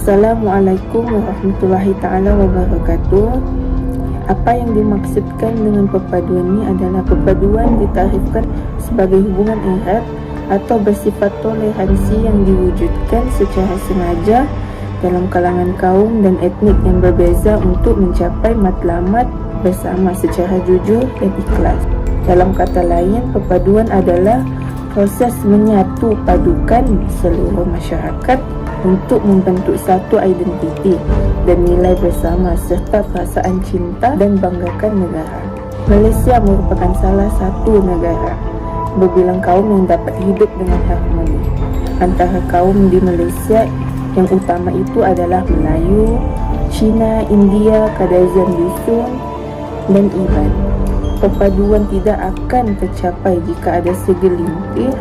Assalamualaikum warahmatullahi ta'ala wabarakatuh. Apa yang dimaksudkan dengan perpaduan ini adalah perpaduan ditarifkan sebagai hubungan erat atau bersifat toleransi yang diwujudkan secara sengaja dalam kalangan kaum dan etnik yang berbeza untuk mencapai matlamat bersama secara jujur dan ikhlas. Dalam kata lain, perpaduan adalah proses menyatu padukan seluruh masyarakat untuk membentuk satu identiti dan nilai bersama serta perasaan cinta dan banggakan negara. Malaysia merupakan salah satu negara berbilang kaum yang dapat hidup dengan harmoni. Antara kaum di Malaysia yang utama itu adalah Melayu, Cina, India, Kadazan Dusun dan Iban. Perpaduan tidak akan tercapai jika ada segelintir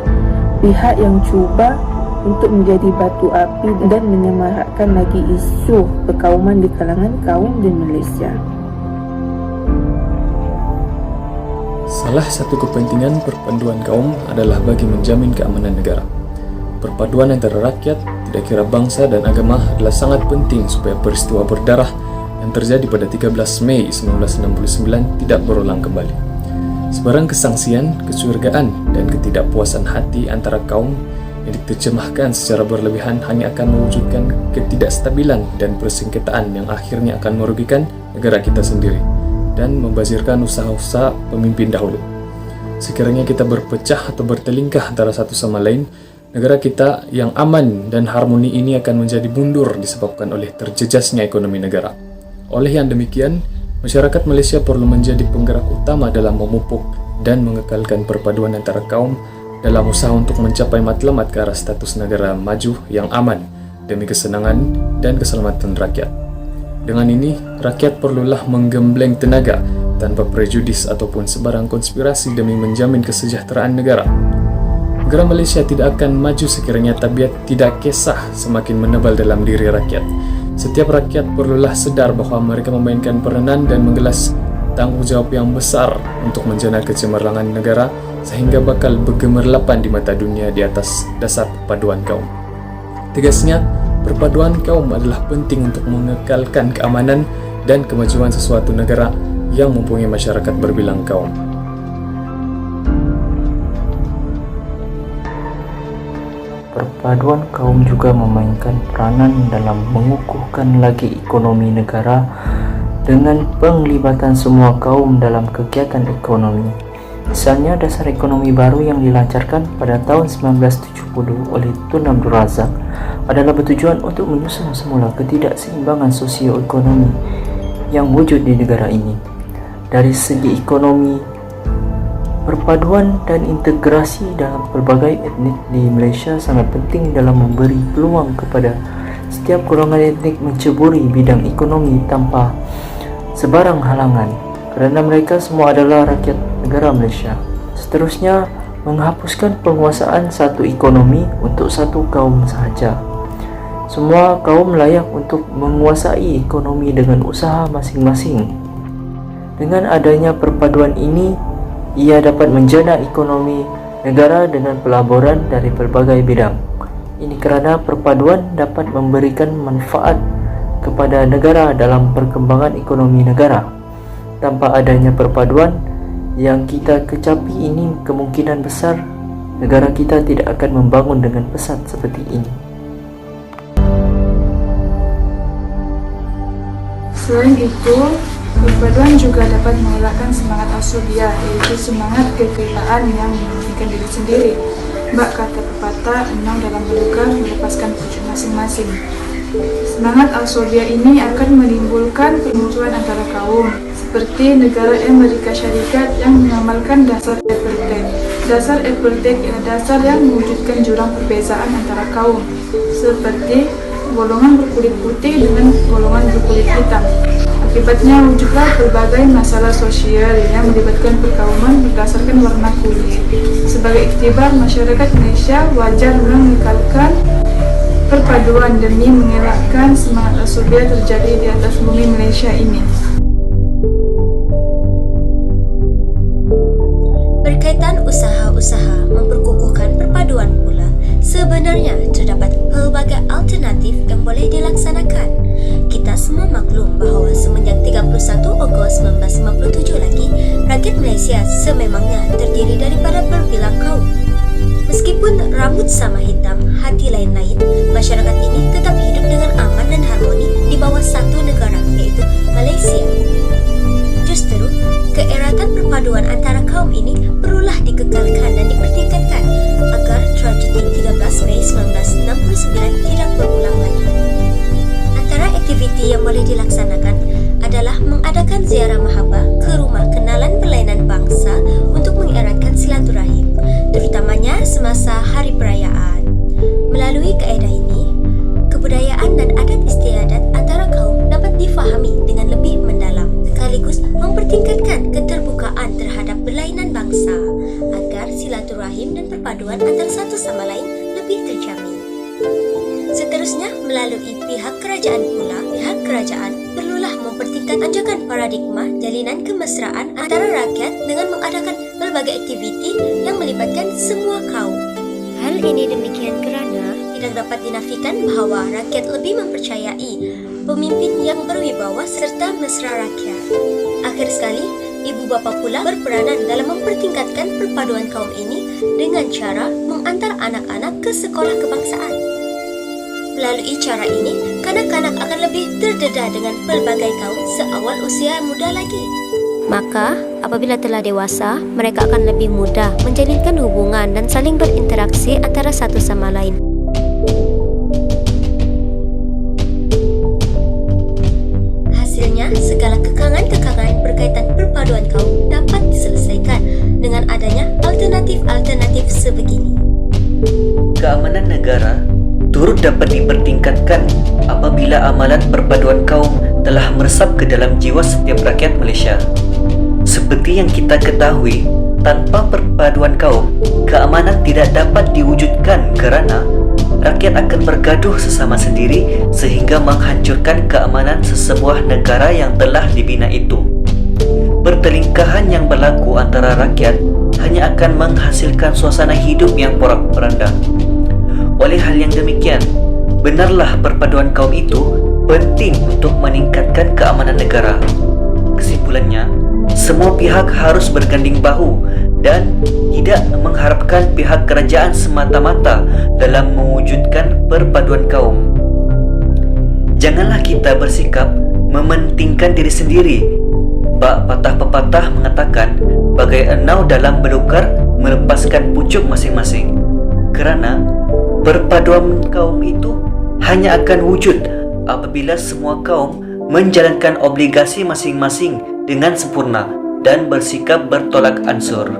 pihak yang cuba untuk menjadi batu api dan menyemarakkan lagi isu perkauman di kalangan kaum di Malaysia. Salah satu kepentingan perpaduan kaum adalah bagi menjamin keamanan negara. Perpaduan antara rakyat, tidak kira bangsa dan agama, adalah sangat penting supaya peristiwa berdarah yang terjadi pada 13 Mei 1969 tidak berulang kembali. Sebarang kesangsian, kecurigaan, dan ketidakpuasan hati antara kaum yang diterjemahkan secara berlebihan hanya akan mewujudkan ketidakstabilan dan persengketaan yang akhirnya akan merugikan negara kita sendiri dan membazirkan usaha-usaha pemimpin dahulu. Sekiranya kita berpecah atau bertelingkah antara satu sama lain, negara kita yang aman dan harmoni ini akan menjadi mundur disebabkan oleh terjejasnya ekonomi negara. Oleh yang demikian, masyarakat Malaysia perlu menjadi penggerak utama dalam memupuk dan mengekalkan perpaduan antara kaum dalam usaha untuk mencapai matlamat ke arah status negara maju yang aman demi kesenangan dan keselamatan rakyat. Dengan ini, rakyat perlulah menggembleng tenaga tanpa prejudis ataupun sebarang konspirasi demi menjamin kesejahteraan negara. Negara Malaysia tidak akan maju sekiranya tabiat tidak kisah semakin menebal dalam diri rakyat. Setiap rakyat perlulah sedar bahawa mereka memainkan peranan dan menggelas tanggungjawab yang besar untuk menjana kecemerlangan negara sehingga bakal bergemerlapan di mata dunia di atas dasar perpaduan kaum. Tegasnya, perpaduan kaum adalah penting untuk mengekalkan keamanan dan kemajuan sesuatu negara yang mempunyai masyarakat berbilang kaum. Perpaduan kaum juga memainkan peranan dalam mengukuhkan lagi ekonomi negara dengan penglibatan semua kaum dalam kegiatan ekonomi. Misalnya, dasar ekonomi baru yang dilancarkan pada tahun 1970 oleh Tun Abdul Razak adalah bertujuan untuk menyusun semula ketidakseimbangan sosioekonomi yang wujud di negara ini. Dari segi ekonomi, perpaduan dan integrasi dalam pelbagai etnik di Malaysia sangat penting dalam memberi peluang kepada setiap golongan etnik menceburi bidang ekonomi tanpa sebarang halangan, kerana mereka semua adalah rakyat negara Malaysia. Seterusnya, menghapuskan penguasaan satu ekonomi untuk satu kaum sahaja. Semua kaum layak untuk menguasai ekonomi dengan usaha masing-masing. Dengan adanya perpaduan ini, ia dapat menjana ekonomi negara dengan pelaburan dari pelbagai bidang. Ini kerana perpaduan dapat memberikan manfaat kepada negara dalam perkembangan ekonomi negara. Tanpa adanya perpaduan yang kita kecapi ini, kemungkinan besar negara kita tidak akan membangun dengan pesat seperti ini. Selain itu, perpaduan juga dapat mengelakkan semangat asobia, iaitu semangat kekayaan yang mementingkan diri sendiri. Bak kata pepatah, enam dalam berduka melepaskan pucuk masing-masing. Semangat asobia ini akan menimbulkan permusuhan antara kaum, seperti negara Amerika Syarikat yang mengamalkan dasar apartheid. Dasar apartheid ialah dasar yang mewujudkan jurang perbezaan antara kaum, seperti golongan berkulit putih dengan golongan berkulit hitam. Akibatnya wujudlah berbagai masalah sosial yang melibatkan perkauman berdasarkan warna kulit. Sebagai iktibar, masyarakat Malaysia wajar mengekalkan perpaduan demi mengelakkan semangat asobia terjadi di atas bumi Malaysia ini. Berkaitan usaha-usaha memperkukuhkan perpaduan pula, sebenarnya terdapat pelbagai alternatif yang boleh dilaksanakan. Kita semua maklum bahawa semenjak 31 Ogos 1957 lagi, rakyat Malaysia sememangnya terdiri daripada berbilang kaum. Meskipun rambut sama hitam, hati lain-lain, masyarakat ini tetap hidup dengan aman dan harmoni di bawah satu negara, iaitu Malaysia. Justru, keeratan perpaduan antara kaum ini perlulah dikekalkan dan dipertingkatkan agar tragedi 13 Mei 1969 tidak berulang lagi. Antara aktiviti yang boleh dilaksanakan adalah mengadakan ziarah mahabbah ke rumah kenalan berlainan bangsa untuk mengeratkan silaturahim, terutamanya semasa hari perayaan. Melalui kaedah ini, kebudayaan dan adat istiadat antara kaum dapat difahami dengan lebih mendalam, sekaligus mempertingkatkan keterbukaan terhadap berlainan bangsa agar silaturahim dan perpaduan antara satu sama lain lebih terjamin. Seterusnya, melalui pihak kerajaan pula, pihak kerajaan perlulah mempertingkat anjakan paradigma jalinan kemesraan antara rakyat dengan mengadakan berbagai aktiviti yang melibatkan semua kaum. Hal ini demikian kerana tidak dapat dinafikan bahawa rakyat lebih mempercayai pemimpin yang berwibawa serta mesra rakyat. Akhir sekali, ibu bapa pula berperanan dalam mempertingkatkan perpaduan kaum ini dengan cara mengantar anak-anak ke sekolah kebangsaan. Melalui cara ini, kanak-kanak akan lebih terdedah dengan pelbagai kaum seawal usia muda lagi. Maka, apabila telah dewasa, mereka akan lebih mudah menjalinkan hubungan dan saling berinteraksi antara satu sama lain. Hasilnya, segala kekangan-kekangan berkaitan perpaduan kaum dapat diselesaikan dengan adanya alternatif-alternatif sebegini. Keamanan negara turut dapat dipertingkatkan apabila amalan perpaduan kaum telah meresap ke dalam jiwa setiap rakyat Malaysia. Seperti yang kita ketahui, tanpa perpaduan kaum, keamanan tidak dapat diwujudkan kerana rakyat akan bergaduh sesama sendiri sehingga menghancurkan keamanan sesebuah negara yang telah dibina itu. Pertelingkahan yang berlaku antara rakyat hanya akan menghasilkan suasana hidup yang porak-poranda. Oleh hal yang demikian, benarlah perpaduan kaum itu penting untuk meningkatkan keamanan negara. Kesimpulannya, semua pihak harus berganding bahu dan tidak mengharapkan pihak kerajaan semata-mata dalam mewujudkan perpaduan kaum. Janganlah kita bersikap mementingkan diri sendiri. Bak patah pepatah mengatakan, bagai enau dalam belukar melepaskan pucuk masing-masing. Kerana perpaduan kaum itu hanya akan wujud apabila semua kaum menjalankan obligasi masing-masing dengan sempurna dan bersikap bertolak ansur.